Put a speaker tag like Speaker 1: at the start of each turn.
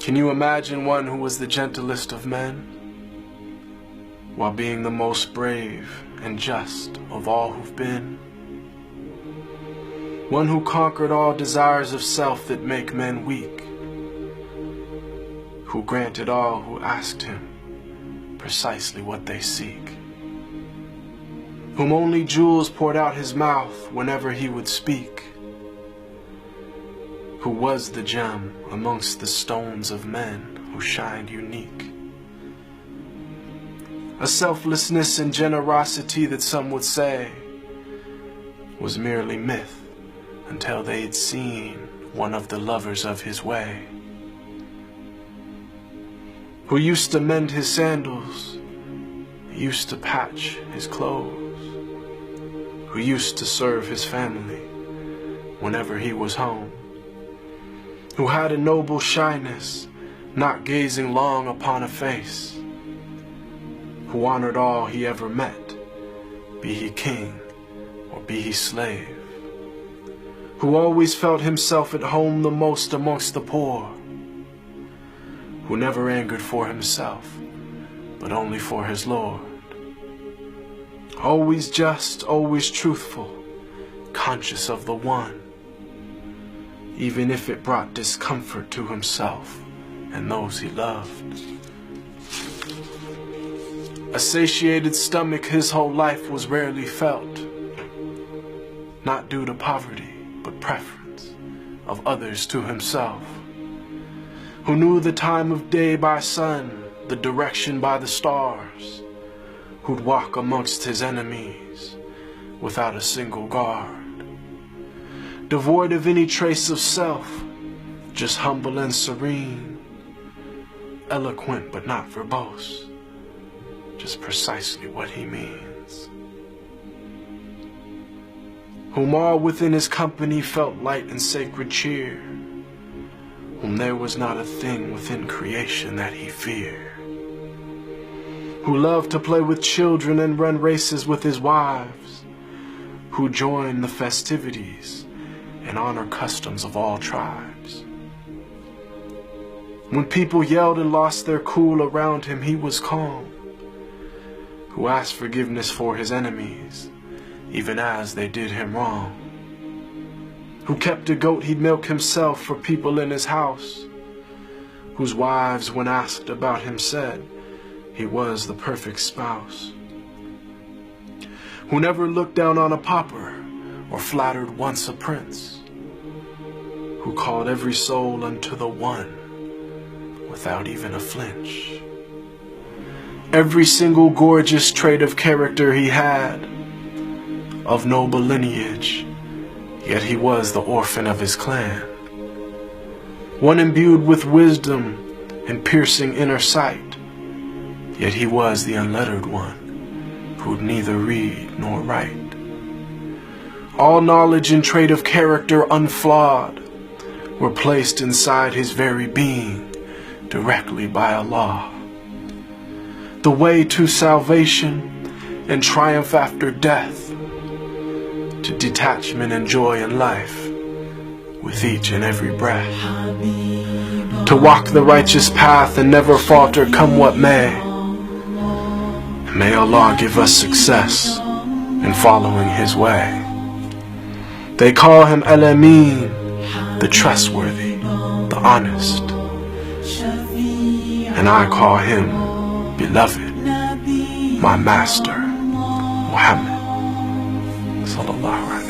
Speaker 1: Can you imagine one who was the gentlest of men, while being the most brave and just of all who've been? One who conquered all desires of self that make men weak, who granted all who asked him precisely what they seek, whom only jewels poured out his mouth whenever he would speak, who was the gem amongst the stones of men who shined unique. A selflessness and generosity that some would say was merely myth until they'd seen one of the lovers of his way, who used to mend his sandals, used to patch his clothes, who used to serve his family whenever he was home, who had a noble shyness, not gazing long upon a face, who honored all he ever met, be he king or be he slave, who always felt himself at home the most amongst the poor, who never angered for himself, but only for his Lord, always just, always truthful, conscious of the one, even if it brought discomfort to himself and those he loved. A satiated stomach his whole life was rarely felt, not due to poverty, but preference of others to himself, who knew the time of day by sun, the direction by the stars, who'd walk amongst his enemies without a single guard, devoid of any trace of self, just humble and serene, eloquent but not verbose, just precisely what he means, whom all within his company felt light and sacred cheer, whom there was not a thing within creation that he feared, who loved to play with children and run races with his wives, who joined the festivities and honor customs of all tribes. When people yelled and lost their cool around him, he was calm, who asked forgiveness for his enemies, even as they did him wrong, who kept a goat he'd milk himself for people in his house, whose wives, when asked about him, said he was the perfect spouse, who never looked down on a pauper or flattered once a prince, who called every soul unto the one without even a flinch. Every single gorgeous trait of character he had, of noble lineage, yet he was the orphan of his clan, one imbued with wisdom and piercing inner sight, yet he was the unlettered one, who'd neither read nor write. All knowledge and trait of character unflawed were placed inside his very being directly by Allah. The way to salvation and triumph after death, to detachment and joy in life with each and every breath, to walk the righteous path and never falter come what may. May Allah give us success in following his way. They call him Al-Amin, the trustworthy, the honest, and I call him beloved, my master, Muhammad sallallahu alaihi wasallam.